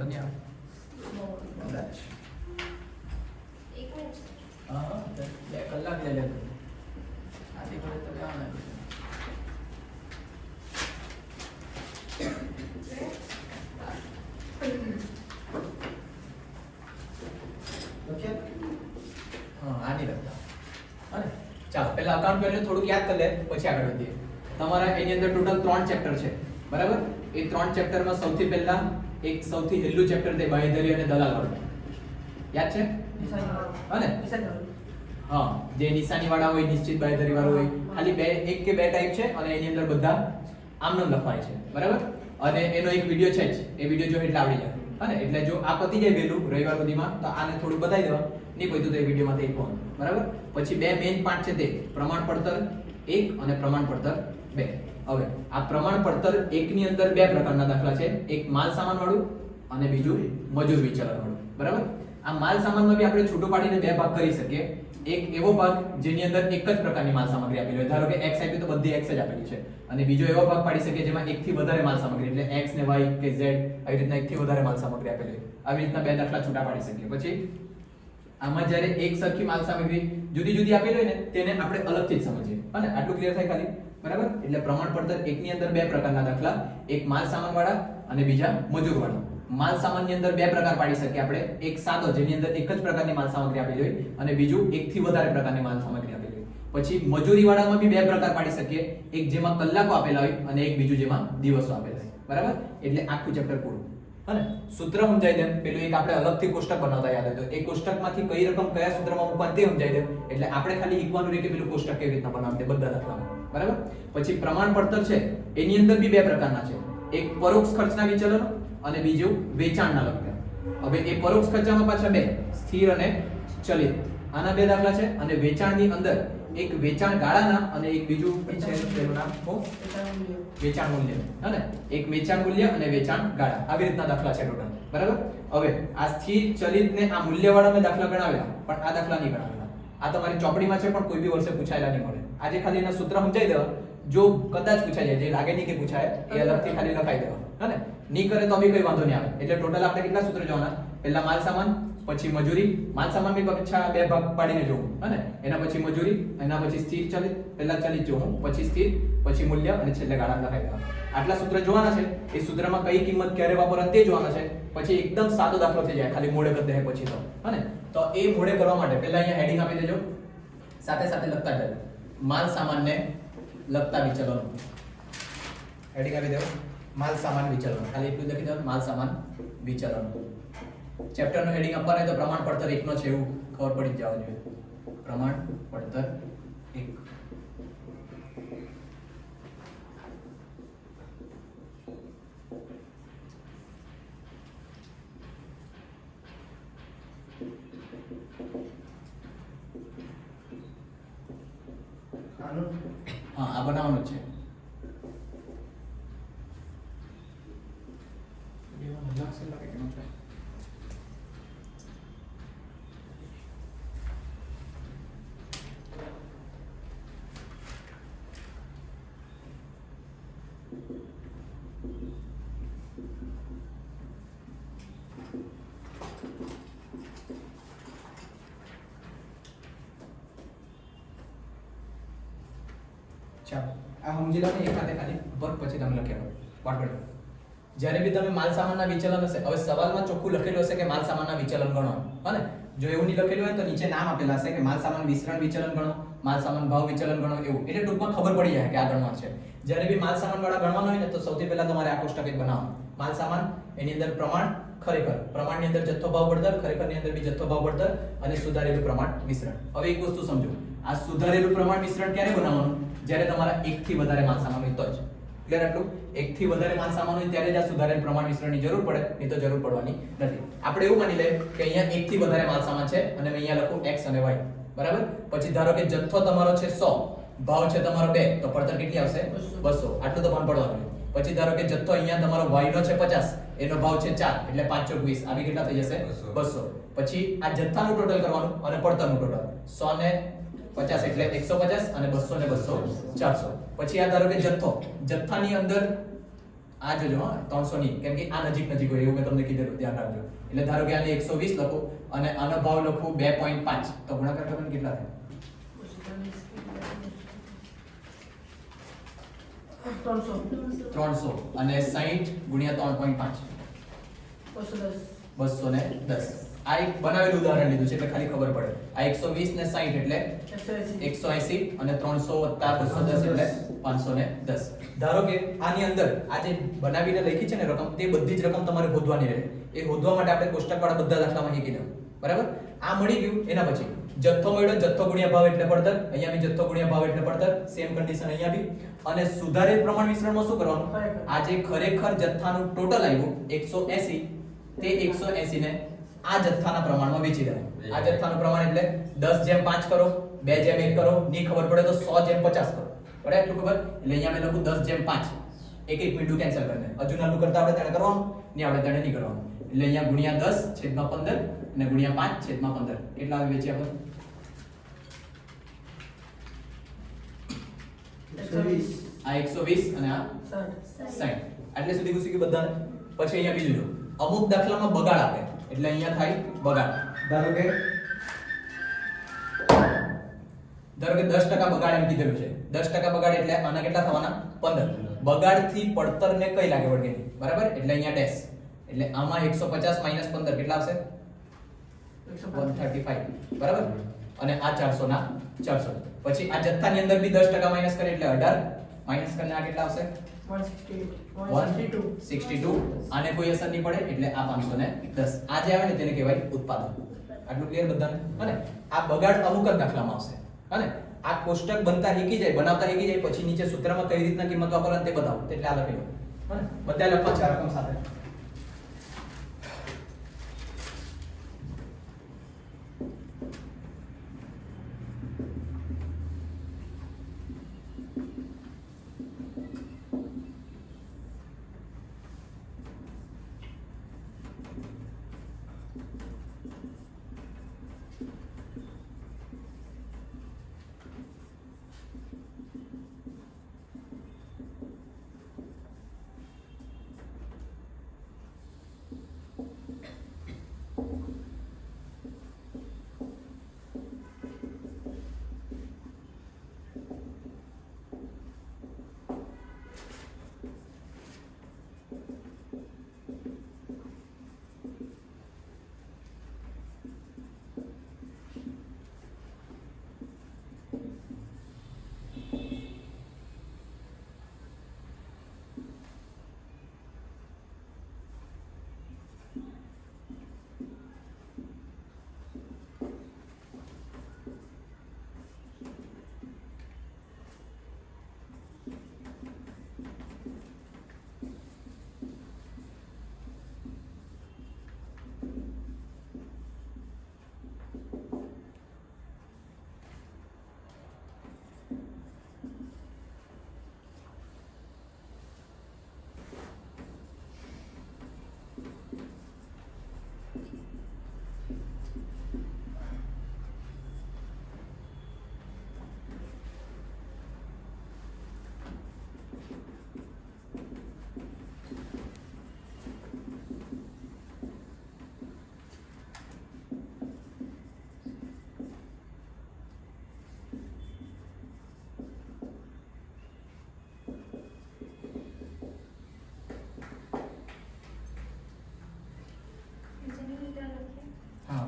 તો નહીં આવે કદાચ. હા 2 કલાક લઈ લે આથી પડે તો લેવાના આની લખતા અને ચાલો પહેલા અકાઉન્ટ વેલ્યુ થોડુંક યાદ કરી લે પછી આગળ વધીએ. તમારા એની અંદર ટોટલ 3 ચેપ્ટર છે બરાબર. એ 3 ચેપ્ટરમાં સૌથી પહેલા એક સૌથી હેલું ચેપ્ટર તે બાંહેધરી અને દલાલ વાળું યાદ છે અને હા જે નિશાની વાળા હોય નિશ્ચિત બાંહેધરી વાળું હોય ખાલી એક કે બે ટાઈપ છે અને એની અંદર બધા આમનામ લખવાય છે બરાબર. અને એનો એક વિડિયો છે જ એ વિડિયો જો એટલે આવડી જાય અને એટલે જો આ પતી જાય વહેલું રવિવાર સુધીમાં તો આને થોડું બતાવી દેવા નહીં પહોંચ્યું તો એ વિડિયોમાં તે કોણ બરાબર. પછી બે મેઇન પાર્ટ છે તે પ્રમાણ પડતર 1 અને પ્રમાણ પડતર 2. હવે આ પ્રમાણ પડતર 1 ની અંદર બે પ્રકારના દાખલા છે, એક માલ સામાન વાળું અને બીજું મજૂર વિચલન વાળું બરાબર. આ માલ સામાનમાં બી આપણે છૂટું પાડીને બે ભાગ કરી શકીએ. એક એવો ભાગ જેની અંદર એક જ પ્રકારની માલ સામગ્રી આપેલી હોય, ધારો કે x આપ્યું તો બધી x જ આપેલી છે, અને બીજો એવો ભાગ પાડી શકીએ જેમાં એક થી વધારે માલ સામગ્રી એટલે x ને y કે z આવી રીતના એક થી વધારે માલ સામગ્રી આપેલી હોય. આવી રીતના બે દાખલા છૂટા પાડી શકીએ. પછી આમાં જ્યારે એક સરખી માલ સામગ્રી જુદી જુદી આપેલી હોય ને તેને આપણે અલગથી જ સમજીએ અને આટલું ક્લિયર થાય ખાલી બરાબર. એટલે પ્રમાણ પડતર 1 ની અંદર બે પ્રકારના દાખલા, એક માલ સામાન વાળા અને બીજા મજૂર વાળા. માલ સામાન ની અંદર બે પ્રકાર પાડી શકીએ આપણે, એક સાદો જેની અંદર એક જ પ્રકારની માલ સામગ્રી આપેલી હોય અને બીજું એક થી વધારે પ્રકારની માલ સામગ્રી આપેલી હોય. પછી મજૂરી વાળામાં બી બે પ્રકાર પાડી શકીએ, એક જેમાં કલાકો આપેલા હોય અને એક બીજું જેમાં દિવસો આપેલા હોય બરાબર. એટલે આખું ચેપ્ટર પૂરું અને સૂત્ર સમજાઈ દે. પેલું એક આપણે અલગથી કોષ્ટક બનાવતા યાદ હોય તો એ કોષ્ટકમાંથી કઈ રકમ કયા સૂત્રમાં મૂકવાની તે સમજાઈ દે. એટલે આપણે ખાલી ઈકવાનું રહે કે પેલું કોષ્ટક કેવી રીતના બનાવવું તે બધા દાખલામાં બરાબર. પછી પ્રમાણ પડતર છે એની અંદર બી બે પ્રકારના છે, એક પરોક્ષ ખર્ચના વિચલનો અને બીજું વેચાણના લગ્ન. હવે એ પરોક્ષ ખર્ચામાં પાછા બે, સ્થિર અને ચલિત. આના બે દાખલા છે અને વેચાણની અંદર એક વેચાણ ગાળાના અને એક બીજું છે તેનું નામ વેચાણ મૂલ્ય અને એક વેચાણ મૂલ્ય અને વેચાણ ગાળા. આવી રીતના દાખલા છે ટોટલ બરાબર. હવે આ સ્થિર ચલિત ને આ મૂલ્યવાળા મેં દાખલા ગણાવેલા પણ આ દાખલા નહીં ગણાવેલા. આ તમારી ચોપડીમાં છે પણ કોઈ બી વર્ષે પૂછાયેલા નહીં મળે. આજે ખાલી એના સૂત્ર સમજાઈ દેવા, જો કદાચ પૂછાઈ જાય જે લાગે નહીં કે પૂછાય એ અલગથી ખાલી લખાઈ દેવા અને નહીં કરે તો બી કોઈ વાંધો નહીં આવે. એટલે ટોટલ આપણે કેટલા સૂત્ર જોવાના, પહેલા માલ સામાન, પછી મજૂરી. માલ સામાન બી પાછા બે ભાગ પાડીને જોવું અને એના પછી મજૂરી, એના પછી સ્થિર ચલિત, પહેલા ચલિત જોવું, પછી સ્થિર, પછી મૂલ્ય અને છેલ્લે ગાળા લખાઈ દેવા. આટલા સૂત્ર જોવાના છે. એ સૂત્રમાં કઈ કિંમત ક્યારે વાપરવા તે જોવાના છે. પછી એકદમ સાદો દાખલો થઈ જાય, ખાલી મોડે કરી દે પછી તો એ મોડે કરવા માટે પહેલા અહીંયા હેડિંગ આપી દેજો, સાથે સાથે લખતા જજો માલ સામાનને લગતા વિચલનો. હેડિંગ આપી દેવો માલ સામાન વિચલનો, ખાલી એટલું લખી દેવાનું માલ સામાન વિચલનો. ચેપ્ટરનું હેડિંગ આપવાનું હોય તો પ્રમાણ પડતર 1 નો છે એવું ખબર પડી જ જવા જોઈએ. પ્રમાણ પડતર 1. હા આ બનાવવાનું છે. ચાલો આ સમજી લો ને એક હાથે ખાલી ઉપર પછી તમે લખેલો વાટવડ. જ્યારે બી તમે માલ સામાનના વિચલન હશે, હવે સવાલમાં ચોખ્ખું લખેલું હશે કે માલ સામાનના વિચલન ગણો અને જો એવું નહીં લખેલું હોય તો નીચે નામ આપેલા હશે કે માલ સામાન વિતરણ વિચલન ગણો, માલ સામાન ભાવ વિચલન ગણો એવું. એટલે ટૂંકમાં ખબર પડી જાય કે આ ગણવાનું છે. જ્યારે બી માલ સામાન વાળા ગણવાનું હોય ને તો સૌથી પહેલા તમારે આ કોષ્ટક જ બનાવવાનું. માલ સામાન એની અંદર પ્રમાણ, ખરેખર પ્રમાણની અંદર જથ્થો ભાવ પડતર, ખરેખરની અંદર બી જથ્થો ભાવ પડતર અને સુધારેલું પ્રમાણ મિશ્રણ. હવે એક વસ્તુ સમજો, આ સુધારેલું પ્રમાણ મિશ્રણ ક્યારે બનાવવાનું, જ્યારે તમારા એક થી વધારે માલ સામાન હોય તો જ. ક્લિયર આટલું? એક થી વધારે માલ સામાન હોય ત્યારે જ આ સુધારેલ પ્રમાણ મિશ્રણની જરૂર પડે, નહીં તો જરૂર પડવાની નથી. આપણે એવું માની લઈએ કે અહીંયા એક થી વધારે માલ સામાન છે અને મેં અહીંયા લખું x અને y બરાબર. પછી ધારો કે જથ્થો તમારો છે 100, ભાવ છે તમારો 2, તો પડતર કેટલી આવશે 200. આટલું તો ભાન પડવાનું. પછી ધારો કે જથ્થો અહીંયા તમારો y નો છે 50, એનો ભાવ છે 4 એટલે 5 ચોક 20, આવી કેટલા થઈ જશે 200. પછી આ જથ્થાનું ટોટલ કરવાનું અને પડતરનું ટોટલ 100 ને 50 એટલે 150 અને 200 ને 200 400. પછી આ ધારો કે જથ્થો, જથ્થાની અંદર આ જોજો હા 300 ની, કેમ કે આ નજીક નજીક હોય એવું મેં તમને કીધેલું, ધ્યાન રાખજો. એટલે ધારો કે આને 120 લખો અને આનો ભાવ લખું 2.5, તો ગુણાકાર કરો કેટલા થાય? 300 અને 60 ગુણ્યા 3.5 210. આ એક બનાવેલું ઉદાહરણ લીધું છે એટલે ખાલી ખબર પડે. આ 120 ને 60 એટલે 180 અને 300 વત્તા 210 એટલે 510. ધારો કે આની અંદર આ જે બનાવીને લખી છે ને રકમ, તે બધી જ રકમ તમારે શોધવાની રહે. એ શોધવા માટે આપણે કોષ્ટકવાળા બધા દાખલામાં શીખી લેવું. બરાબર? આ મળી ગયું. એના પછી જથ્થો મળ્યો, જથ્થો ગુણ્યા ભાવ એટલે પડતર. અહીંયા બી જથ્થો ગુણ્યા ભાવ એટલે પડતર. સેમ કન્ડિશન અહીંયા બી. અને સુધારેલ પ્રમાણ વિસ્તરણમાં શું કરવાનું? આ જે ખરેખર જથ્થાનું ટોટલ આવ્યું 180, તે 180 ને આ જથ્થાના પ્રમાણમાં વેચી દેવાનું. આ જથ્થાનું પ્રમાણ એટલે 10/5 કરો, 2/1 કરો, ની ખબર પડે તો 100/50 કરો. બરાબર? એટલું ખબર? એટલે અહીંયા મેં લખું 10/5. એક મિનિટ કેન્સલ કરીને. હજુ નાનું કરતા આપણે તેને કરવાનું, નહીં આપણે તેને નહીં કરવાનું. એટલે અહીંયા ગુણ્યા 10/15 અને ગુણ્યા 5/15. કેટલા આવે વેચી આપણે? 120. આ 120 અને આ 60. એટલે સુધી ઘૂસી ગયું બધાને. પછી અહીંયા બીજું જો, અમુક દાખલામાં બગાડ આપે એટલે અહીંયા થાય બગાડ. ધારો કે 10% બગાડ એમ કીધેલું છે. 10% બગાડ એટલે આના કેટલા થવાના? 15. બગાડથી પડતરને કઈ લાગે વળગેની? બરાબર? એટલે અહીંયા ડેશ. એટલે આમાં 150 - 15 કેટલા આવશે? 135. બરાબર? અને આ 400 ના 400. પછી આ જથ્થાની અંદર બી 10% માઈનસ કરે એટલે 18. માઈનસ કરીને આ કેટલા આવશે? 162. આને કોઈ અસર નહીં પડે એટલે આ 510. આ જે આવે ને તેને કહેવાય ઉત્પાદન. આટલું ક્લિયર બધાને? અને આ બગાડ અમુક જ દાખલામાં આવશે. અને આ કોષ્ટક બનતા શીખી જાય, બનાવતા શીખી જાય પછી નીચે સૂત્રમાં કઈ રીતના કિંમત વાપરવાની તે બતાવો. એટલે આ લખી લો. અને બધા લખવા છે રકમ સાથે.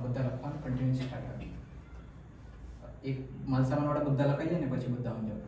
બધા લખવાનું કન્ટિન્યુઅસ સ્ટાર્ટ. એક માલસામાન વાળા બધા લખાઈ જાય ને પછી બધા સમજાવ.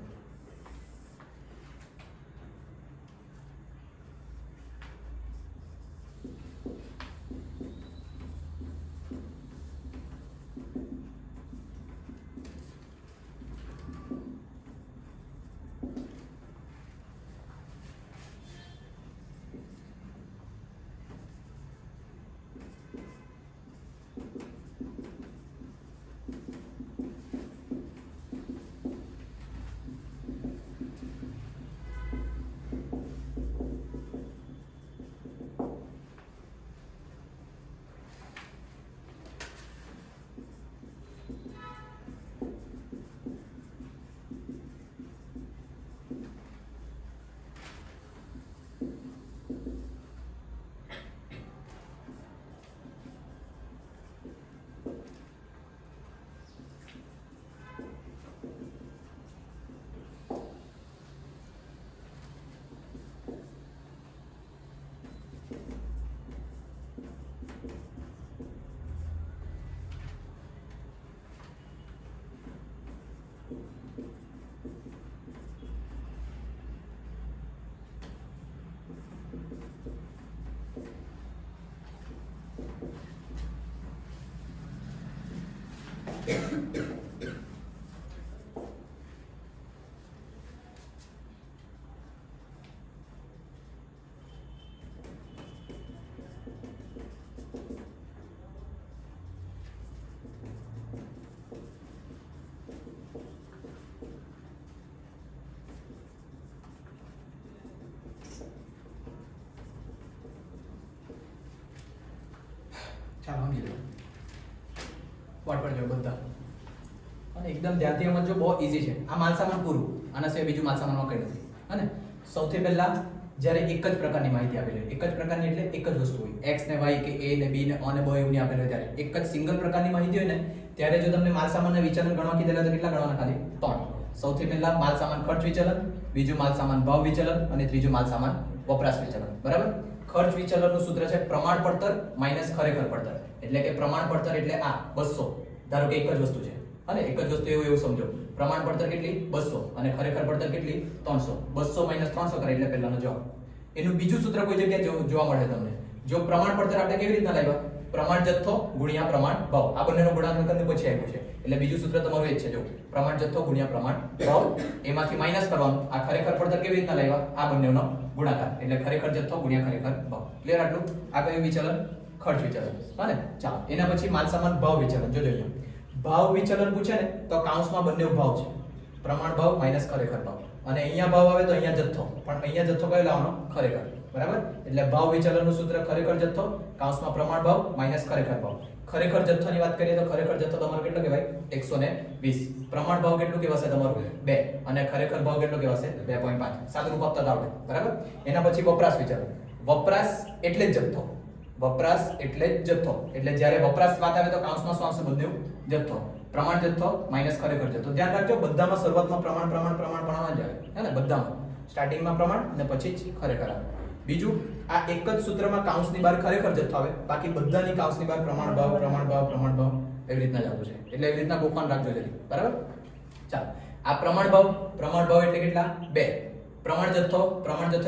ચાલો સમજી લો વોટ પર જો બધા અને એકદમ ધ્યાનથી સમજો, બહુ ઈઝી છે આ માલસામાન પૂરું, આના સિવાય બીજું માલસામાનમાં કંઈ નથી. અને સૌથી પહેલા જ્યારે એક જ પ્રકારની માહિતી આપેલી હોય, એક જ પ્રકારની એટલે એક જ વસ્તુ હોય, x ને y કે a ને b ને a ને b એવું નહીં આપેલું હોય, ત્યારે એક જ સિંગલ પ્રકારની માહિતી હોય ને ત્યારે જો તમને માલસામાનના વિચલન ગણવા કીધેલા તો કેટલા ગણવાના? ખાલી 3. સૌથી પહેલા માલસામાન ખર્ચ વિચલન, બીજું માલસામાન ભાવ વિચલન અને ત્રીજું માલસામાન વપરાશ વિચલન. બરાબર? ખર્ચ વિચલનનું સૂત્ર છે પ્રમાણ પડતર માઈનસ ખરેખર પડતર. એટલે કે પ્રમાણ પડતર એટલે આ 200, ધારો કે એક જ વસ્તુ છે અને એક જ વસ્તુ એવું સમજો, પ્રમાણ પડતર કેટલી? 200 અને ખરેખર પડતર કેટલી? 300. 200 - 300 કરે એટલે પહેલાનો જવાબ. એનું બીજું સૂત્ર કોઈ જગ્યાએ જોવા મળે તમને. જો પ્રમાણ પડતર આપણે કેવી રીતના લાવ્યા? પ્રમાણ જથ્થો ગુણ્યા પ્રમાણ ભાવ. આ બંનેનો ગુણાકાર કરીને પછી આવ્યું છે. એટલે બીજું સૂત્ર તમારું એ જ છે, જો પ્રમાણ જથ્થો ગુણ્યા પ્રમાણ ભાવ, એમાંથી માઈનસ કરવાનું. આ ખરેખર પડતર કેવી રીતના લાવ્યા? આ બંનેનો ગુણાકાર એટલે ખરેખર જથ્થો ગુણ્યા ખરેખર ભાવ. ક્લિયર આટલું? આ કયું વિચલન? ખર્ચ વિચલન. હા ને? ચાલો એના પછી માલસામાન ભાવ વિચલન. જોજો અહીંયા ભાવ વિચલન પૂછે ને તો કાઉન્સમાં બંને ભાવ છે, પ્રમાણ ભાવ માઈનસ ખરેખર ભાવ. અને અહીંયા ભાવ આવે તો અહીંયા જથ્થો, પણ અહીંયા જથ્થો કયો લાવવાનો? ખરેખર. બરાબર? એટલે ભાવ વિચલનનું સૂત્ર ખરેખર જથ્થો કાઉન્સમાં પ્રમાણ ભાવ માઈનસ ખરેખર ભાવ. ખરેખર જથ્થોની વાત કરીએ તો ખરેખર જથ્થો તમારો કેટલો કહેવાય? 120. પ્રમાણ ભાવ કેટલું કહેવાશે તમારું? 2. અને ખરેખર ભાવ કેટલો કહેવાશે? 2.5. સાદું રૂપ આપતા આવડે. બરાબર? એના પછી વપરાશ વિચલન. વપરાશ એટલે જ જથ્થો. વપરાશ એટલે જ જથ્થો. એટલે જ્યારે વપરાશ વાત આવે તો કાઉન્સમાં શું આવશે? બંને જથ્થો. પ્રમાણ જથ્થો માઈનસ ખરેખર જથ્થો. ધ્યાન રાખજો, બધામાં શરૂઆતમાં પ્રમાણ પ્રમાણ પ્રમાણ પ્રમાણ જ આવે, હે ને? બધામાં સ્ટાર્ટિંગમાં પ્રમાણ અને પછી જ ખરેખર આવે. બીજું, આ એક જ સૂત્રમાં કાઉન્સની બહાર ખરેખર જથ્થો આવે, બાકી બધાની કાઉન્સની બહાર પ્રમાણ ભાવ પ્રમાણ ભાવ પ્રમાણ ભાવ એવી રીતના જ આવતું છે. એટલે એવી રીતના ગોખવાનું રાખજો જરી. બરાબર? ચાલો, આ પ્રમાણ ભાવ એટલે કેટલા? 2. પ્રમાણ જથ્થો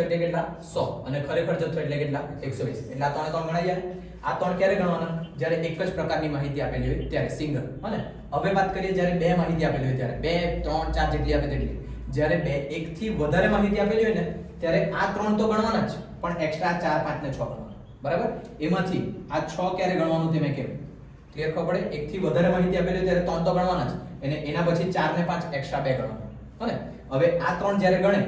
એટલે કેટલા? 100. અને ખરેખર જથ્થો એટલે કેટલા? 120. એટલે આ ત્રણે ત્રણ ગણાઈ જાય. આ ત્રણ ક્યારે ગણવાના? જ્યારે એક જ પ્રકારની માહિતી આપેલી હોય ત્યારે, સિંગલ. અને હવે વાત કરીએ જ્યારે બે માહિતી આપેલી હોય ત્યારે, 2, 3, 4 જેટલી આપે તેટલી. જ્યારે એક થી વધારે માહિતી આપેલી હોય ને ત્યારે આ ત્રણ તો ગણવાના જ, પણ એક્સ્ટ્રા 4, 5 ને 6 ગણવાના. બરાબર? એમાંથી આ 6 ક્યારે ગણવાનું તે મેં કહ્યું. ક્લિયર ખબર પડે? એક થી વધારે માહિતી આપેલી હોય ત્યારે 3 તો ગણવાના જ, અને એના પછી 4 ને 5 એક્સ્ટ્રા 2 ગણવાના. અને હવે આ ત્રણ જ્યારે ગણે,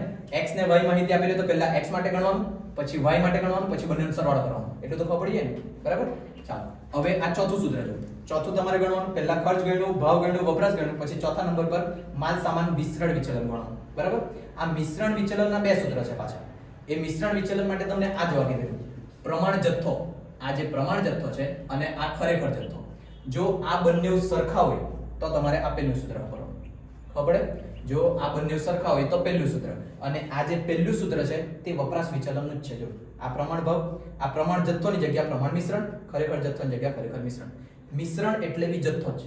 x ને y માહિતી આપેલી તો પહેલા x માટે ગણવાનું, પછી y માટે ગણવાનું, પછી બંનેનો સરવાળો કરવાનો. એટલું તો ખબર પડી જાય ને? બરાબર? ચાલો, હવે આ ચોથું સૂત્ર જો. ચોથું તમારે ગણવાનું, પહેલા ખર્ચ ગણ્યું, ભાવ ગણ્યું, વપરાશ ગણ્યું, પછી ચોથા નંબર પર માલ સામાન મિશ્રણ વિચલન ગણવાનું. બરાબર? આ મિશ્રણ વિચલનના બે સૂત્ર છે પાછા. એ મિશ્રણ વિચલન માટે તમને આ જોવા કીધું, પ્રમાણ જથ્થો. આ જે પ્રમાણ જથ્થો છે અને આ ખરેખર જથ્થો, જો આ બંને સરખા હોય તો તમારે આ પહેલું સૂત્ર વાપરવાનું. ખબર પડે? જો આ બંને સરખા હોય તો પહેલું સૂત્ર, અને આ જે પહેલું સૂત્ર છે તે વપરાશ વિચલનનું જ છે. જો આ પ્રમાણ ભાવ, આ પ્રમાણ જથ્થોની જગ્યા પ્રમાણ મિશ્રણ, ખરેખર જથ્થોની જગ્યા ખરેખર મિશ્રણ. મિશ્રણ એટલે બી જથ્થો જ,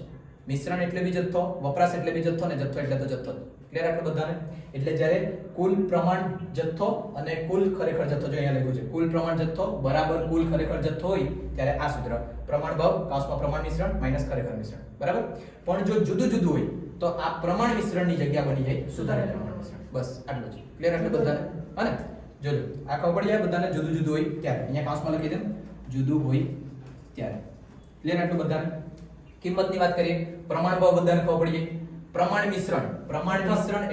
મિશ્રણ એટલે બી જથ્થો, વપરાશ એટલે બી જથ્થો, ને જથ્થો એટલે તો જથ્થો જ. ક્લિયર આટલું બધાને? એટલે જ્યારે કુલ પ્રમાણ જથ્થો અને કુલ ખરેખર જથ્થો, જો અહીંયા લખ્યું છે કુલ પ્રમાણ જથ્થો બરાબર કુલ ખરેખર જથ્થો હોય ત્યારે આ સૂત્ર પ્રમાણ ભાવ કાઉન્સમાં પ્રમાણ મિશ્રણ માઈનસ ખરેખર મિશ્રણ. બરાબર? પણ જો જુદું જુદું હોય તો આ પ્રમાણ મિશ્રણની જગ્યા બની જાય સુધારેલ પ્રમાણ મિશ્રણ. બસ આટલું જ. ક્લિયર આટલું બધાને? અને જોજો આ ખબર પડી જાય બધાને, જુદું જુદું હોય ત્યારે. અહીંયા કાઉન્સમાં લખી દે જુદું હોય ત્યારે. ક્લિયર આટલું બધાને? કિંમતની વાત કરીએ, પ્રમાણ ભાવ બધાને ખબર પડી જાય. પ્રમાણ મિશ્રણ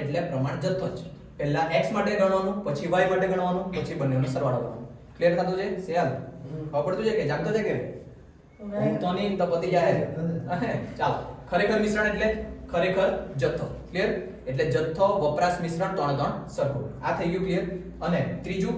એટલે પ્રમાણ જથ્થો જ. પહેલા x માટે ગણવાનું, પછી y માટે ગણવાનું, પછી બંનેનો સરવાળો કરવાનો. ક્લિયર થતું છે? સેલ ખબર પડતું છે કે જાગતો છે કે હું તો નહીં તો પતી જાય. ચાલો, ખરેખર મિશ્રણ એટલે ખરેખર જથ્થો. ક્લિયર? એટલે જથ્થો, વપરાશ, મિશ્રણ ત્રણે ત્રણ સરખું. આ થઈ ગયું. ક્લિયર? અને ત્રીજું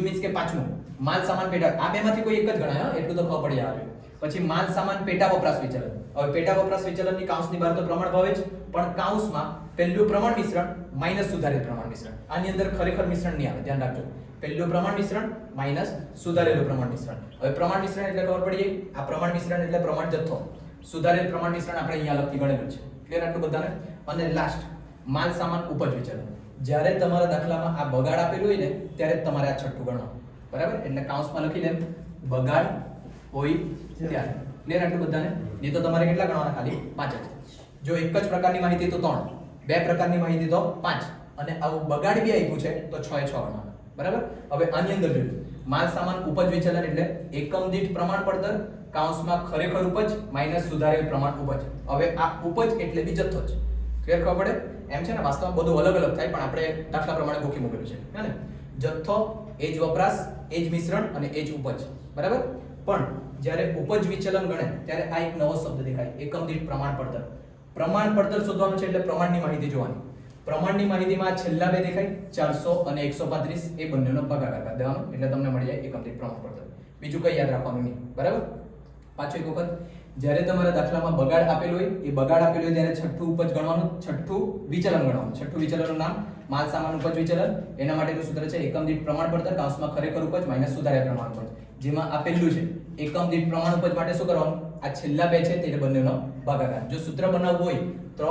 મીન્સ કે પાંચમું માલ સામાન પેટા. આ બેમાંથી કોઈ એક જ ગણાય, એટલું તો ખબર પડી આવે. પછી માલ સામાન પેટા વપરાશ વિચલન. હવે પેટા વપરાશ વિચલનની કાઉન્સની બહાર તો પ્રમાણ ભાવ જ, પણ કાઉન્સમાં પહેલું પ્રમાણ મિશ્રણ માઈનસ સુધારેલ પ્રમાણ મિશ્રણ. આની અંદર ખરેખર મિશ્રણ નહીં આવે, ધ્યાન રાખજો. પહેલું પ્રમાણ મિશ્રણ માઈનસ સુધારેલું પ્રમાણ મિશ્રણ. હવે પ્રમાણ મિશ્રણ એટલે ખબર પડી ગઈ, આ પ્રમાણ મિશ્રણ એટલે પ્રમાણ જથ્થો. સુધારેલ પ્રમાણ મિશ્રણ આપણે અહીંયા લખી ગણેલું છે. ક્લિયર આટલું બધાને? અને લાસ્ટ માલ સામાન ઉપજ વિચલન. જ્યારે તમારા દાખલામાં આ બગાડ આપેલું હોય ને ત્યારે તમારે આ છઠ્ઠું ગણવાનું. બરાબર? એટલે કાઉન્સમાં લખી દે બગાડ હોય ત્યારે. ક્લિયર આટલું બધાને? નહીં તો તમારે કેટલા ગણવાના? ખાલી 5 જ. જો એક જ પ્રકારની માહિતી તો 3, બે પ્રકારની માહિતી તો 5 અને આવું બગાડ બી આપ્યું છે તો 6 એ 6 ગણવાના. બરાબર. હવે આની અંદર જોઈએ માલ સામાન ઉપજ વિચલન એટલે એકમ દીઠ પ્રમાણ પડતર કૌંસમાં ખરેખર ઉપજ માઈનસ સુધારેલ પ્રમાણ ઉપજ. હવે આ ઉપજ એટલે બી જથ્થો જ. ક્લિયર ખબર પડે? એમ છે ને વાસ્તવમાં બધું અલગ અલગ થાય પણ આપણે દાખલા પ્રમાણે ગોખી મૂકેલું છે હે ને. જથ્થો એ જ વપરાશ એ જ મિશ્રણ અને એ જ ઉપજ. બરાબર. પણ જ્યારે ઉપજ વિચલન ગણે ત્યારે આ એક નવો શબ્દ દેખાય એકમ દીઠ પ્રમાણ પડતર. પ્રમાણ પડતર શોધવાનું છે એટલે પ્રમાણની માહિતી જોવાની. પ્રમાણની માહિતીમાં છેલ્લા બે દેખાય 400 અને 135 એ બંનેનો ભાગાકાર કરી દેવાનો એટલે તમને મળી જાય એકમ દીઠ પ્રમાણ પડતર. બીજું કઈ યાદ રાખવાનું નહીં. બરાબર. પાછો એક વખત જ્યારે તમારા દાખલામાં બગાડ આપેલું હોય એ બગાડ આપેલું હોય ત્યારે છઠ્ઠું ઉપજ ગણવાનું, છઠ્ઠું વિચલન ગણવાનું. છઠ્ઠું વિચલનનું નામ માલ સામાન ઉપજ વિચલન. એના માટેનું સૂત્ર છે એકમ દીઠ પ્રમાણ પડતર કૌંસમાં ખરેખર ઉપજ માઈનસ સુધારેલ પ્રમાણ ઉપજ. જેમાં આપેલું છે એકમ દીઠ પ્રમાણ ઉપજ માટે શું કરવાનું? આ છેલ્લા બે છે તે બંનેનો ભાગાકાર. જો સૂત્ર બનાવવું હોય તો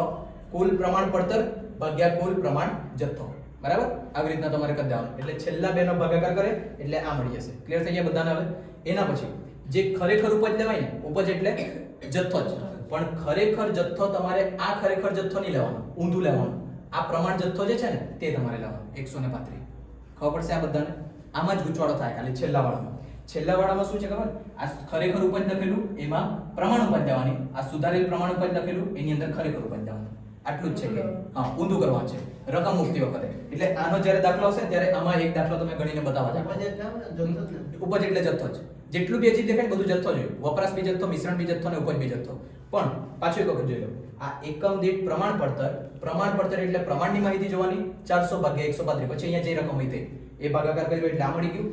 કુલ પ્રમાણ પડતર ભાગ્યા કુલ પ્રમાણ જથ્થો. બરાબર. આવી રીતના તમારે કરી દેવાનું એટલે છેલ્લા બેનો ભાગાકાર કરે એટલે આ મળી જશે. ક્લિયર થઈ ગયા બધાને? હવે એના પછી જે ખરેખર ઉપજ લેવાય ને, ઉપજ એટલે જથ્થો જ, પણ ખરેખર જથ્થો તમારે આ ખરેખર જથ્થો નહીં લેવાનો, ઊંધું લેવાનું. આ પ્રમાણ જથ્થો જે છે ને તે તમારે લેવાનો 135. ખબર પડશે આ બધાને? આમાં જ ગૂંચવાડો થાય ખાલી છેલ્લા વાળામાં. છેલ્લા વાળામાં શું છે ખબર? આ ખરેખર ઉપજ લખેલું એમાં પ્રમાણ ઉપજ લેવાની, આ સુધારેલ પ્રમાણ ઉપજ લખેલું એની અંદર ખરેખર ઉપજ લેવાની. આટલું જ છે કે હા ઊંધું કરવાનું છે રકમ મુકતી વખતે. એટલે આનો જ્યારે દાખલો આવશે ત્યારે આમાં એક દાખલો તમે ગણીને બતાવવા જાવ. ઉપજ એટલે જથ્થો જ. જેટલું બે ચીજ દેખાય બધું જથ્થો જોઈએ. વપરાશ બી જથ્થો, મિશ્રણ બી જથ્થો અને ઉપજ બી જથ્થો. પણ પાછું એક વખત જોઈ લો આ એકમ દીઠ પ્રમાણ પડતર. પ્રમાણ પડતર એટલે પ્રમાણની માહિતી જોવાની 400 ભાગ્યા 135 પછી અહીંયા જે રકમ હોય તે એ ભાગાકાર કર્યો એટલે આ મળી ગયું.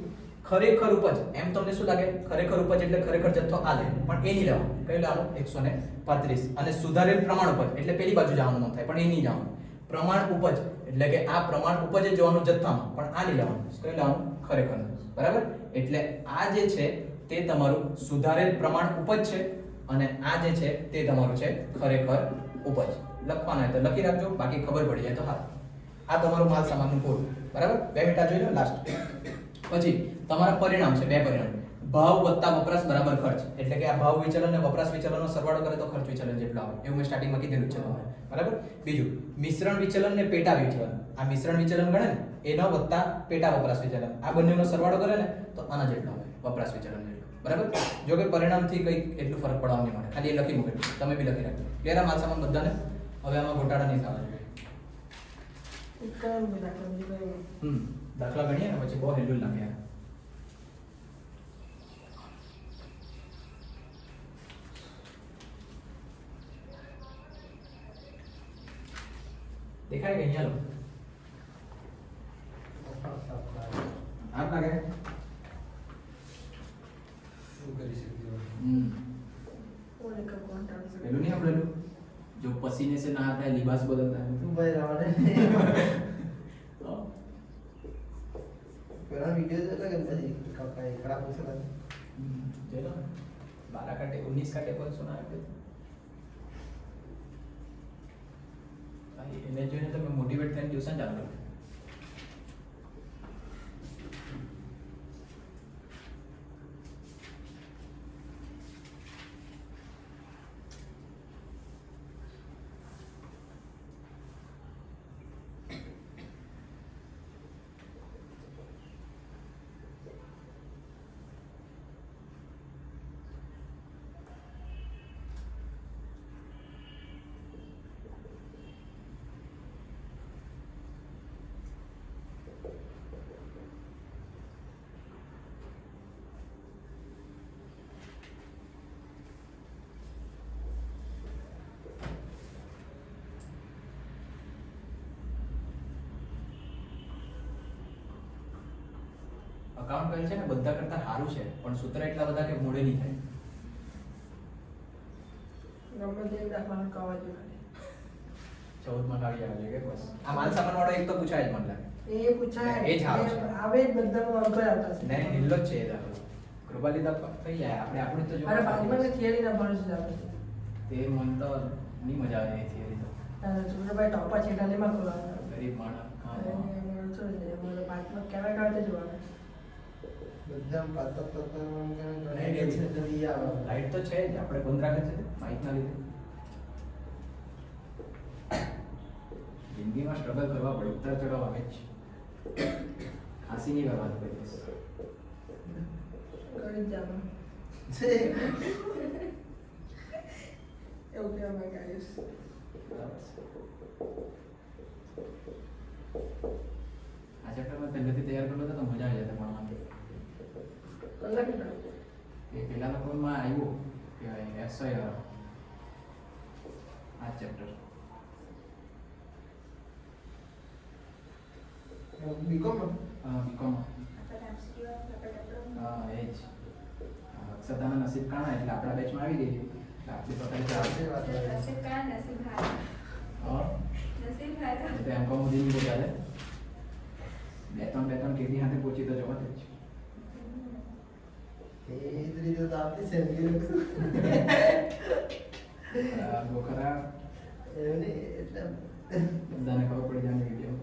ખરેખર ઉપજ એમ તમને શું લાગે? ખરેખર ઉપજ એટલે ખરેખર જથ્થો આ લે પણ એ નહીં લેવાનું. કયું લેવાનું? 135. અને સુધારેલ પ્રમાણ ઉપજ એટલે પેલી બાજુ જવાનું મન થાય પણ એ નહીં જવાનું. પ્રમાણ ઉપજ એટલે કે આ પ્રમાણ ઉપજ જ જોવાનું જથ્થામાં પણ આ નહીં લેવાનું. કયું લેવાનું? ખરેખર. બરાબર. એટલે આ જે છે તે તમારું સુધારેલ પ્રમાણ ઉપજ છે અને આ જે છે તે તમારું છે ખરેખર ઉપજ. લખવાના હોય તો લખી રાખજો, બાકી ખબર પડી જાય તો હા. આ તમારું માલ સામાનનું પૂરું. બરાબર. 2 મિનિટ જોઈ લો લાસ્ટ. પછી તમારા પરિણામ છે, બે પરિણામ. ભાવ વત્તા વપરાશ બરાબર ખર્ચ એટલે કે આ ભાવ વિચલન અને વપરાશ વિચલનનો સરવાળો કરે તો ખર્ચ વિચલન જેટલો આવે એવું મેં સ્ટાર્ટિંગમાં કીધેલું છે તમને. બરાબર. બીજું મિશ્રણ વિચલન ને પેટા વિચલન. આ મિશ્રણ વિચલન ગણે ને એનો વત્તા પેટા વપરાશ વિચલન આ બંનેનો સરવાળો કરે ને તો આના જેટલો આવે વપરાશ વિચલન જેટલો. બરાબર. જો કે પરિણામથી કંઈ એટલું ફરક પડવા નહીં મળે, ખાલી એ લખી મૂકેલું તમે બી લખી રાખજો. ક્લિયર આ માલ સામાન બધાને? હવે આમાં ઘોટાળા નહીં થવા જોઈએ. દાખલા ગણીએ ને પછી બહુ હેલું લાગે. દેખાય કે અહીંયા લો આપ લાગે શું કરી શકીએ? પેલું નહીં આપડેલું જો પસીને से नहाता है लिबास बदलता है તું ભાઈ રાવણે પેલા વિડિયો જોતા કે પછી કપડા એકડા પૂછલા ચલો 12 का 19 का टेबल सुना है એને જોઈને તમે મોટિવેટ થઈને ટ્યુશન ચાલુ કરો. અકાઉન્ટ કરેલ છે ને બધા કરતા સારું છે પણ સૂત્ર એટલા બધા કે મોડે નહીં થાય. ગમે તે દાખલા કવા જોઈએ 14 માં કાઢી આવે કે બસ આ માલ સામાન વાળો એક તો પૂછાય જ મને લાગે. એ પૂછાય એ જ આવે છે. આવે જ બધાનો અંક આવતા છે. નહીં હિલ્લો જ છે એ દાખલો. કૃપાલી દાખલો થઈ જાય આપણે આપણું તો જો અરે બાદમાં થિયરી ના ભણશે આપણે તે મન તો ની મજા આવે એ થિયરી તો. સુરેશભાઈ ટોપા છેટાલે માં ખોલાવા ગરીબ માણસ હા મને બાદમાં કેવા કાઢતે જોવાના બધા પાતત લાઈટ તો છે જ આપણે બંધ રાખે છે માઇક ના લીધે. જિંદગીમાં સ્ટ્રગલ કરવા પડે, ઉતાર ચઢાવ આવે જ. ખાંસી નહીં કરવાનું કોઈ દિવસ. કરી જ જાનું. એવું કહેવા ગાઈસ. બરાબર છે. આ ચેપ્ટરમાં પહેલેથી તૈયાર કરેલો હતો તો મજા આવી જતી ભણવાની. કલાક કેટલા? એ પહેલાના ક્રમમાં આવ્યું કે એસઆઈ વાળો આ ચેપ્ટર. BCom BCom. હા એ જ. અક્ષતાના નસીબ કાણા એટલે આપણા બેચમાં આવી ગઈ એટલે આપણી પકડ ચાલશે. હા એટલે એમ કહું દીધી બહુ ચાલે. બે ત્રણ કેટી હાથે પહોંચી તો જવા જ. ગોખરા બધાને ખબર પડી જાય વિડીયો.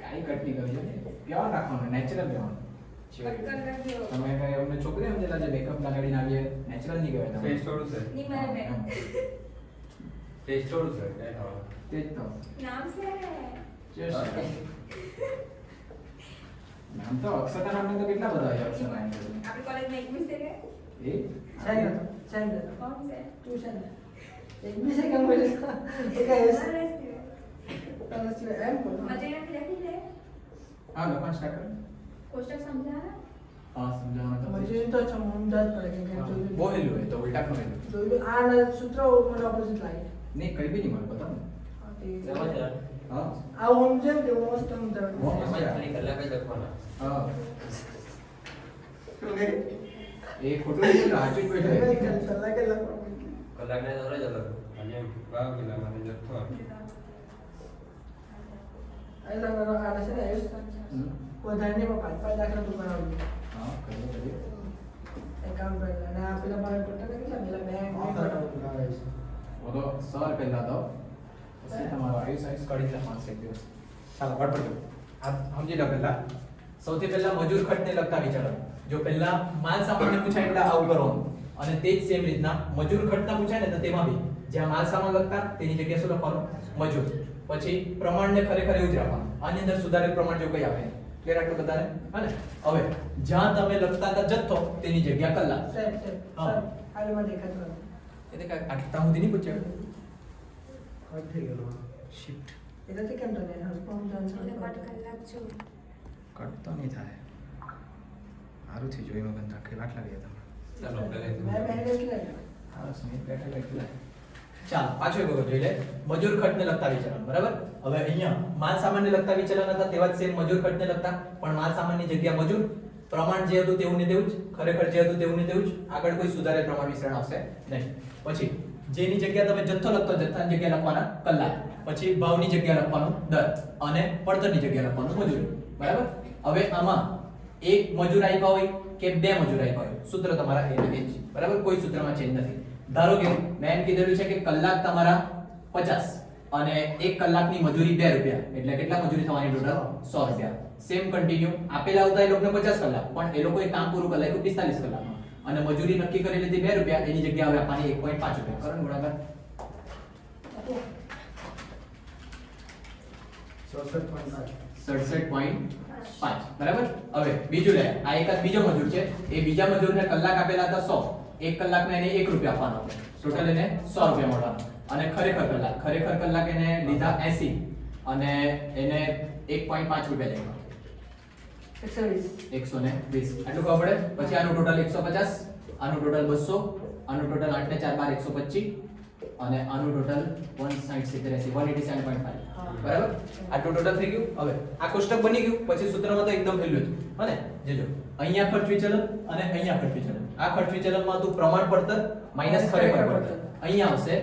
કાંઈ કટ નહીં કરજો, પ્યોર રાખવાનું, નેચરલ રહેવાનું. તમે કઈ અમને છોકરી સમજેલા છે મેકઅપ લગાડીને આવીએ, નેચરલ નહીં કહેવાય. ફેસ થોડું છે ફેસ થોડું છે કઈ થવાનું તે જ તો નામ છે Just નામ તો અક્ષતા નામને તો કેટલા બધા છે અક્ષતા નામ. આપણી કોલેજમાં એક મિસ છે કે એ સેન્ડ કોણ છે તું સેન્ડ એક બી સે કામ કરે એ ગાઈસ મારે તરસ એમ બોલ મજે નથી લખી લે હા લખવાનું સ્ટાર્ટ કરો. કોષ્ટક સમજાવે હા સમજાવવાનું તો મજે તો સમજાવ પડે કે જોયું બહુ હેલું હોય તો ઉલટા નો હેલું. જોયું આ સૂત્ર મને ઓપોઝિટ લાગે નહીં કઈ બી નહીં મળે બતાવો ને. હા આ હોમ જેમ કે મોસ્ટ ઓમ ધ હા એ ખોટું નહીં સાચું જ બેઠું. કલાકે લખવા કલાકને દોરે જ અલગ અને ભાવ ગેલા મને જથ્થો આ તમારો આ છે ને વધારે પાંચ પાંચ દાખલા તું બનાવજો હા કરીએ કરીએ. એકાઉન્ટ અને આ પેલા મારે પોતાને કેટલા પેલા બેંક वो तो सर पहला तो પછી તમારો આયુષ કડી લખવાનું એક દિવસ. ચાલો વટ પર આ સમજી લો પહેલા. સૌથી પહેલા મજૂર ખર્ચને લગતા વિચારો. જો પહેલા માલ સામાનને પૂછાય એટલે આવું કરવાનું અને તે જ સેમ રીતના મજૂર ખર્ચના પૂછાય ને તો તેમાં બી જ્યાં માલ સામાન લગતા તેની જગ્યાએ શું લખવાનું મજૂર. પછી પ્રમાણને ખરેખર એવું જ રાખવાનું. આની અંદર સુધારેલ પ્રમાણ જો કઈ આવે ક્લિયર આટલું બધાને હને. હવે જ્યાં તમે લખતા હતા જથ્થો તેની જગ્યા કલાક. સેટ સેટ હા. હાલમાં દેખાતું એટલે કે આટલા સુધી નહીં પૂછ્યું. કટ થઈ ગયો શિફ્ટ એટલે કેમ તને હરપમ જાનસન એટલે કટ કલાક છું કટ તો નહીં થાય. સારું થી જોઈ મગન રાખી વાટ લાગી તમે. ચાલો મેં પહેલે મહેનત એટલે હા સ્મિત બેઠા બેઠા. ચાલો પાછો એક વખત જોઈ લે. મજૂર ખર્ચને લગતા વિચલન બરાબર. હવે અહીંયા માલ સામાનને લગતા વિચલન હતા તેવા જ સેમ મજૂર ખર્ચને લગતા પણ માલ સામાનની જગ્યા મજૂર. પ્રમાણ જે હતું તેવું ને તેવું જ, ખરેખર જે હતું તેવું ને તેવું જ. આગળ કોઈ સુધારેલ પ્રમાણ વિસ્તરણ આવશે નહીં. પછી જેની જગ્યા તમે જથ્થો લખતો જથ્થાની જગ્યા લખવાના કલાક. પછી ભાવની જગ્યા લખવાનું દર અને પડતરની જગ્યા લખવાનું મજૂરી. બરાબર. હવે આમાં એક મજૂર આપ્યા હોય કે બે મજૂર આપ્યા હોય સૂત્ર તમારા એ જ બરાબર. કોઈ સૂત્રમાં ચેન્જ નથી. ધારો કે મેં એમ કીધેલું છે કે કલાક તમારા 50 અને 1 કલાકની મજૂરી 2 રૂપિયા એટલે કેટલા મજૂરી થવાની ટોટલ 100 રૂપિયા. સેમ કન્ટિન્યુ આપેલા હતા એ લોકોને 50 કલાક પણ એ લોકોએ કામ પૂરું કરી નાખ્યું 45 કલાકમાં અને મજૂરી નક્કી કરી લીધી 2 રૂપિયા. એની જગ્યાએ હવે આપવાની 1.5 રૂપિયા. કરો ને ગુણાકાર. 67.5 બરાબર. હવે બીજું લે. આ એકાદ બીજો મજૂર છે. એ બીજા મજૂરને કલાક આપેલા હતા 100. 1 કલાકમાં એને 1 રૂપિયા આપવાનો હતો. ટોટલ એને 100 રૂપિયા મળવાનો. અને ખરેખર કલાક એને લીધા 80 અને એને 1.5 રૂપિયા લેવા. 120 120 આટલું ખબર પડે. પછી આનું ટોટલ 150, આનું ટોટલ 200, આનું ટોટલ 8 ને 4 12 125 અને આનું ટોટલ 160 187.5 બરાબર. આટલું ટોટલ થઈ ગયું. હવે આ કોષ્ટક બની ગયું. પછી સૂત્રમાં તો એકદમ હેલું જ હને. જેજો અહીંયા ખર્ચ વિચલન અને અહીંયા ખર્ચ વિચલન. આ ખર્ચ વિચલનમાં તું પ્રમાણ પડતર માઈનસ ખરેખર પડતર. અહીંયા આવશે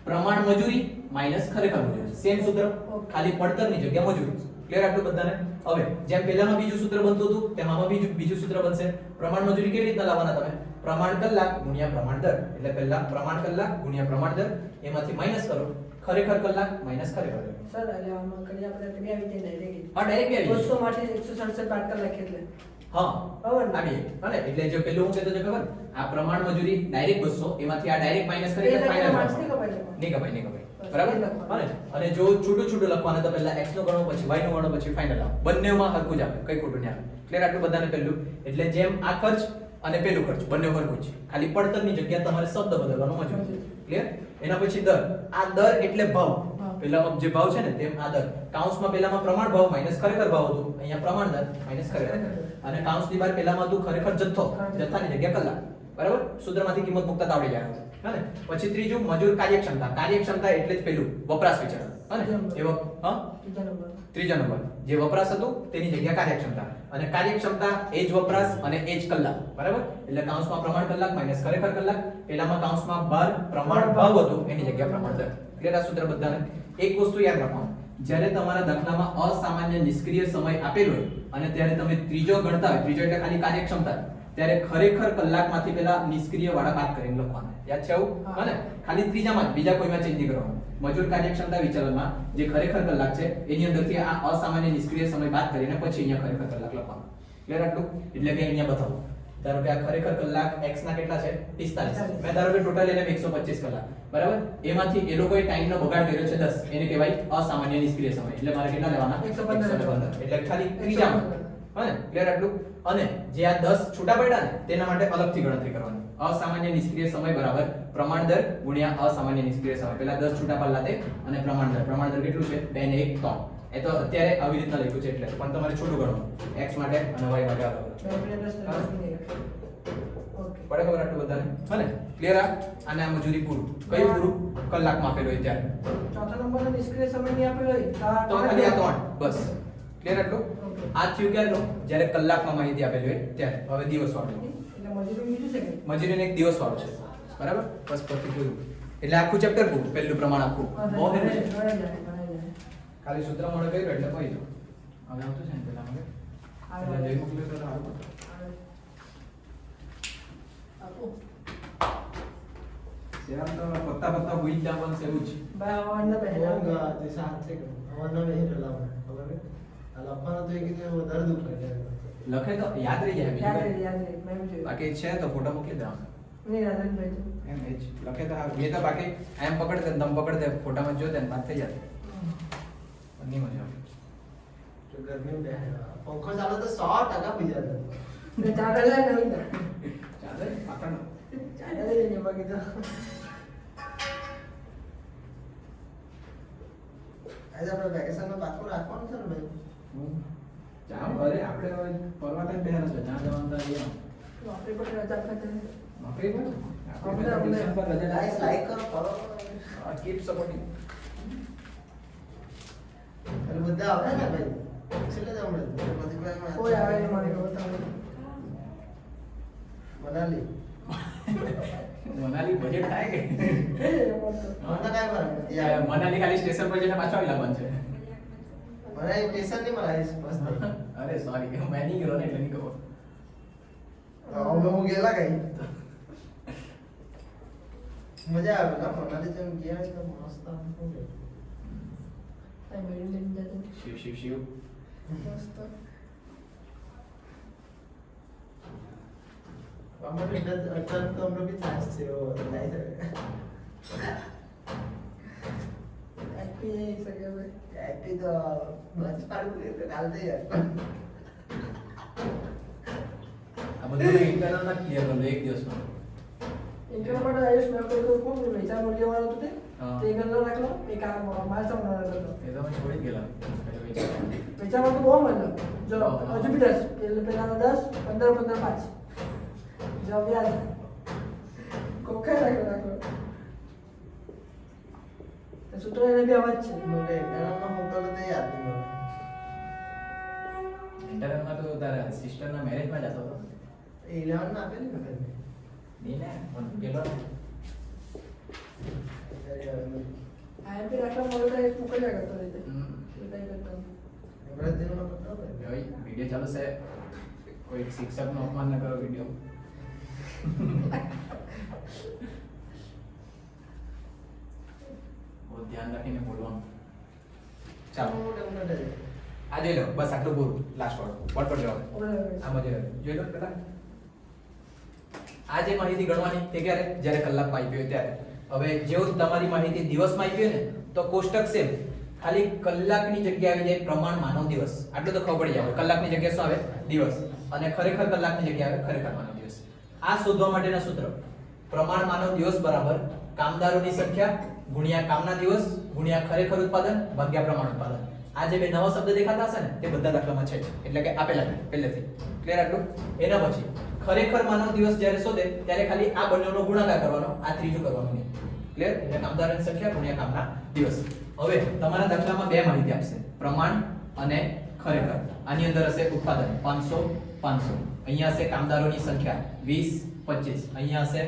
પ્રમાણ મજૂરી માઈનસ ખરેખર મજૂરી. સેમ સૂત્ર ખાલી પડતરની જગ્યા મજૂરી. ક્લિયર આટલું બધાને. હવે જેમ પહેલામાં બીજું સૂત્ર બનતું હતું તેમ આમાં બીજું સૂત્ર બનશે. પ્રમાણ મજૂરી કેવી રીતના લાવવાના તમે? પ્રમાણ કલાક ગુણ્યા પ્રમાણ દર. એટલે પહેલા પ્રમાણ કલાક ગુણ્યા પ્રમાણ દર એમાંથી માઈનસ કરો ખરેખર કલાક માઈનસ ખરેખર દર. સર એટલે આમાં કરી આપણે બે આવી જાય ડાયરેક્ટ હા ડાયરેક્ટ આવી 200 માટે 167 બાદ કલાક એટલે હા બરાબર ને? આવી અને એટલે જો પેલું હું કહેતો હતો ખબર આ પ્રમાણ મજૂરી ડાયરેક્ટ 200 એમાંથી આ ડાયરેક્ટ માઈનસ કરી એ એટલે લખેલા ફાઇનલ marks નહીં કપાય એમાં. નહીં કપાય નહીં કપાય બસ, બરાબર એ લખવાનું. અને જો છૂટું છૂટું લખવાનું તો પહેલા x નો ગણો પછી y નો ગણો પછી ફાઇનલ આવે બંનેમાં હરખું જ આવે કઈ ખોટું નહીં આવે ક્લિયર આટલું બધાને પહેલું એટલે જેમ આ ખર્ચ અને પેલું ખર્ચ બંને હરખું છે ખાલી પડતરની જગ્યાએ તમારે શબ્દ બદલવાનો મજૂરી ક્લિયર એના પછી દર આ દર એટલે ભાવ હા. પેલામાં જે ભાવ છે ને તેમ આ દર કાઉન્સમાં પેલામાં પ્રમાણ ભાવ માઈનસ ખરેખર ભાવ હતું અહીંયા પ્રમાણ દર માઈનસ ખરેખર અને કાઉન્સની બહાર પેલામાં હતું ખરેખર જથ્થો જથ્થાની જગ્યાએ કલાક બરાબર સૂત્રમાંથી કિંમત મુકતા તો આવડી જાય હા ને પછી ત્રીજું મજૂર કાર્યક્ષમતા એટલે જ પેલું વપરાશ વિચાર હા ને હા ત્રીજા નંબર. ત્રીજો નંબર જે વપરાશ હતું તેની જગ્યા કાર્યક્ષમતા અને કાર્યક્ષમતા એ જ વપરાશ અને એ જ કલાક બરાબર એટલે કાઉન્સમાં પ્રમાણ કલાક માઈનસ ખરેખર કલાક પેલામાં કાઉન્સમાં બાર પ્રમાણ ભાવ હતું એની જગ્યા પ્રમાણ દર ક્લિયર આ સૂત્ર બધાને એક વસ્તુ યાદ રાખવાનું જ્યારે તમારા દાખલામાં અસામાન્ય નિષ્ક્રિય સમય આપેલો હોય અને ત્યારે તમે ત્રીજો ગણતા હોય ત્રીજો એટલે ખાલી કાર્યક્ષમતા ત્યારે ખરેખર કલાકમાંથી પેલા નિષ્ક્રિય વાળા બાદ કરીને લખવાના યાદ છે આવું હા. હા ને ખાલી ત્રીજામાં જ બીજા કોઈમાં ચેન્જ નહીં કરવાનું મજૂર કાર્યક્ષમતા વિચલનમાં જે ખરેખર કલાક છે એની અંદરથી આ અસામાન્ય નિષ્ક્રિય સમય બાદ કરીને પછી અહીંયા ખરેખર કલાક લખવાનું ક્લિયર આટલું એટલે કે અહીંયા બતાવો ધારો કે આ ખરેખર કલાક x ના કેટલા છે 45 મેં ધારો કે ટોટલ એને 125 કલાક બરાબર એમાંથી એ લોકોએ ટાઈમનો બગાડ કર્યો છે 10 એને કહેવાય અસામાન્ય નિષ્ક્રિય સમય એટલે મારે કેટલા લેવાના 115 એટલે ખાલી ત્રીજામાં હા ને ક્લિયર આટલું અને જે આ 10 છૂટા પડ્યા ને તેના માટે અલગથી ગણતરી કરવાની અસામાન્ય નિષ્ક્રિય સમય બરાબર પ્રમાણ દર ગુણ્યા અસામાન્ય નિષ્ક્રિય સમય પેલા 10 છૂટા પડલા તે અને પ્રમાણ દર કેટલું છે 2 ને 1 3 એ તો અત્યારે આવી રીતના લખ્યું છે એટલે પણ તમારે છોટું ગણવાનું x માટે અને y માટે અલગ બે પ્લસ દસ મિનિટ. ઓકે. પડે ખબર આટલું બધાને હને ક્લિયર અને આ મજૂરી પૂરું કયું પૂરું કલાકમાં આપેલું હોય ત્યારે ચોથા નંબરનો નિષ્ક્રિય સમય નહીં આપેલો હોય તો ખાલી આ 3 બસ ક્લિયર આટલું ઓકે. આ થયું ક્યારનું જ્યારે કલાકમાં માહિતી આપેલી હોય ત્યારે હવે દિવસ વાળું એટલે મજૂરી બીજું છે કે મજૂરીને એક દિવસ વાળો છે બરાબર બસ પછી પૂરું એટલે આખું ચેપ્ટર પૂરું પહેલું પ્રમાણ આખું બહુ હેલું છે ગણાઈ જાય. ખાલી સૂત્ર મળે કર્યું એટલે કહી દો હવે આવતું છે ને પેલા મને આવે. પેલા જઈ મોકલ્યું તો સારું હતું. આપો. સેવા તો પત્તા પત્તા હોઈ જ જવાનું છે એવું જ ભાઈ આવવાના પહેલા લખે તો યાદ રહી જાય બીજું યાદ કંઈ. રહે, યાદ રહે. મેં બી જોયું. બાકી છે તો ફોટો મોકલી દેવાનો નહીં, રાજનભાઈ તો. એમ એ જ લખે તો સારું. એ તો બાકી એમ પકડતે ને દમ પકડતે ફોટામાં જોતે ને વાત થઈ જાય પણ નહીં મજા આવે પંખો ચાલો તો 100% બીજા મેં ચાદર લઈને આવી ને. ચાલે પાકણ ચાદર લઈને બાકી તો. આજે આપણે વેકેશનનો પાછું રાખવાનું છે ને ભાઈ જામ અરે આપણે હવે ફરવા તક બેહાર છે જ્યાં જવાનું ત્યાં જવાનું. નોકરી પર રજા ખાતે. નોકરી પર અમને- આપણે ટ્યુશન પર રજા લાઈક લાઈક કરો ફોલો કીપ સપોર્ટિંગ કરો બધા આવે ને ભાઈ છેલ્લે જ હમણાં બધી ભાઈ કોઈ આવે નહીં મને ખબર તમને. મનાલી મનાલી બજેટ થાય કે એ એમાં તો. મને કાંઈ ફરક નથી યાર. મનાલી ખાલી સ્ટેશન પર જઈને પાછો આવી લાવવાનું છે મને સ્ટેશન નહીં મનાલી બસ અરે સોરી મેં નહીં ગયો ને એટલે નહીં ખબર હવે હું ગયેલા કઈ મજા આવે ના મનાલી જેમ ગયા હોય તો મસ્ત આમ શું છે. આ મેળી લઈને જતો. શિવ શિવ શિવ મસ્ત. हमारे अचानक तो हम लोग भी चांस थे वो नहीं थे હેપી થઈ શકે ભાઈ. हैप्पी तो बच पाड़ के डालते यार આ બધું ઇન્ટરનલ ના ક્લિયર કરજો એક દિવસમાં ઇન્ટરવ્યુ માટે આયુષ મેં કોઈ કોણ વેચાણ મૂલ્ય વાળો હતું તે હા. તે ગલ્લો રાખલો એક આ માલ સંભાળ રાખલો એ તો મેં છોડી જ ગયેલા વેચાણમાં તો બહુ મળ્યો જો હા. હજુ બી 10 એટલે પેલાનો 10 15 15 5 જો વ્યાજ કોકા રાખલો તો સૂત્ર એને બી અવાજ છે मुझे इंटरनल में मोकल तो याद नहीं मला ઇન્ટરનલમાં તો તારા સિસ્ટરના મેરેજમાં જતો હતો 11 ના આપેલી ને ભાઈ નહીં ને પણ ગયેલો ને. આઈએમપી રાખલા મળ્યો તો એક મોકલ્યા કરતો રીતે હમ. એ કઈ કરતો એવરેજ દિનો નો પત્ર ભાઈ ભાઈ વિડીયો ચાલુ છે કોઈ શિક્ષકનું અપમાન ન કરો વિડીયો બહુ ધ્યાન રાખીને બોલવાનું ચાલો ડેવલપ આ જોઈ લો, બસ આટલું પૂરું, લાસ્ટ વાળું. વોટ પર જવાબ. આમાં જોઈ લો પેલા. આ જે માહિતી ગણવાની તે ક્યારે? જ્યારે કલાકમાં આપી હોય ત્યારે. હવે જેવું તમારી માહિતી દિવસમાં આપી હોય ને તો કોષ્ટક સેમ, ખાલી કલાકની જગ્યાએ આવી જાય પ્રમાણ માનવ દિવસ. આટલું તો ખબર પડી જાય. કલાકની જગ્યાએ શું આવે? દિવસ. અને ખરેખર કલાકની જગ્યાએ આવે ખરેખર માનવ દિવસ. આ શોધવા માટેના સૂત્ર પ્રમાણ માનવ દિવસ બરાબર કામદારોની સંખ્યા ગુણ્યા કામના દિવસ ગુણ્યા ખરેખર ઉત્પાદન ભાગ્યા પ્રમાણ ઉત્પાદન. આ જે બે નવા શબ્દ દેખાતા હશે ને તે બધા દાખલામાં છે જ. એટલે કે આપેલા છે પહેલેથી. ક્લિયર આટલું? એના પછી ખરેખર માનવ દિવસ જ્યારે શોધે ત્યારે ખાલી આ બંનેનો ગુણાકાર કરવાનો, આ ત્રીજું કરવાનું નહીં. ક્લિયર? એટલે કામદારોની સંખ્યા ગુણ્યા કામના દિવસ. હવે તમારા દાખલામાં બે માહિતી આપશે, પ્રમાણ અને ખરેખર. આની અંદર હશે ઉત્પાદન 500 500. અહીંયા હશે કામદારોની સંખ્યા 20 25. અહીંયા હશે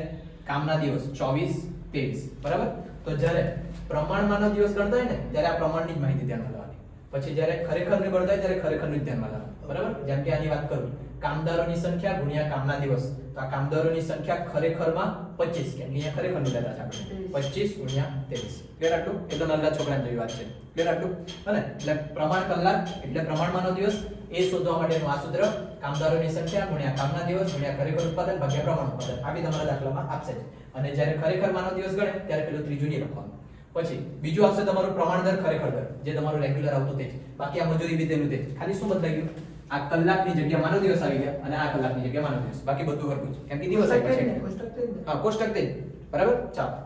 કામના દિવસ 24 23. બરાબર? તો જ્યારે પ્રમાણ માનવ દિવસ ગણતા હોય ને ત્યારે આ પ્રમાણની જ માહિતી ધ્યાનમાં લેવાની. પછી જ્યારે ખરેખરની ગણતા હોય ત્યારે ખરેખરનું જ ધ્યાનમાં લેવાનું. બરાબર? જેમ કે આની વાત કરું, કામદારોની સંખ્યા ગુણ્યા કામના દિવસ. તો આ કામદારોની સંખ્યા ખરેખરમાં 25, કેમ કે અહીંયા ખરેખરનું લેતા છે આપણે. 25 ગુણ્યા 23. ક્લિયર આટલું? એ તો નાના છોકરાની જેવી વાત છે. ક્લિયર આટલું? અને એટલે પ્રમાણ કલાક એટલે પ્રમાણ માનવ દિવસ એ શોધવા માટેનું આ સૂત્ર કામદારોની સંખ્યા ગુણ્યા કામના દિવસ ગુણ્યા ખરેખર ઉત્પાદન ભાગ્યા પ્રમાણ ઉત્પાદન. આ બી તમારા દાખલામાં આપશે જ. અને જ્યારે ખરેખર માનવ દિવસ ગણે ત્યારે પેલું ત્રીજું નહીં લખવાનું. પછી બીજું આવશે તમારું પ્રમાણ દર ખરેખર દર, જે તમારું રેગ્યુલર આવતું તે જ. બાકી આ મજૂરી બી તેનું તે જ. ખાલી શું બદલાઈ ગયું? આ કલાકની જગ્યાએ માનવ દિવસ આવી ગયા અને આ કલાકની જગ્યાએ માનવ દિવસ. બાકી બધું હરખું છે. કેમ કે દિવસ આપ્યા છે. હા, કોષ્ટક તે જ. બરાબર? ચાલો.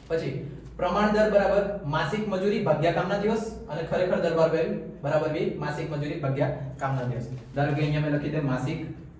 પછી પ્રમાણ દર બરાબર માસિક મજૂરી ભાગ્યા કામના દિવસ અને ખરેખર દર બરાબર બી માસિક મજૂરી ભાગ્યા કામના દિવસ. ધારો કે અહીંયા મેં લખી દે માસિક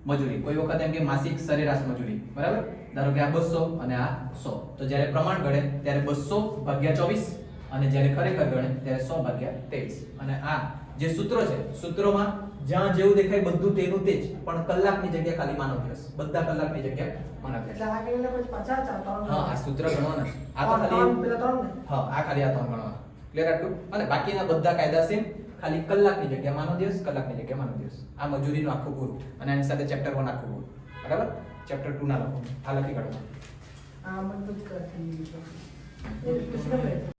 મજૂરી. કોઈ વખત એમ કે માસિક સરેરાશ મજૂરી. બરાબર? ધારો કે આ 200 અને આ 100. તો જ્યારે પ્રમાણ ગણે ત્યારે 200 ભાગ્યા 24 અને જ્યારે ખરેખર ગણે ત્યારે 100 ભાગ્યા 23. અને આ જે સૂત્રો છે, સૂત્રોમાં જ્યાં જેવું દેખાય બધું તેનું તે જ, પણ કલાકની જગ્યાએ ખાલી માનવ દિવસ. બધા કલાકની જગ્યાએ માનવ દિવસ. એટલે આ કરીને પછી પાછા ચાલતા હા, આ સૂત્ર ગણવાના છે. આ તો ખાલી પેલા ત્રણ ને હા, આ ખાલી આ ત્રણ ગણવાના. ક્લિયર આટલું? અને બાકીના બધા કાયદા સેમ, ખાલી કલાકની જગ્યાએ માનવ દિવસ, કલાકની જગ્યાએ માનવ દિવસ. આ મજૂરીનું આખું પૂરું. અને આની સાથે ચેપ્ટર 1 આખું પૂરું. બરાબર? ચેપ્ટર 2 ના લખો. આ લખી કાઢો. આ મજબૂત કરતી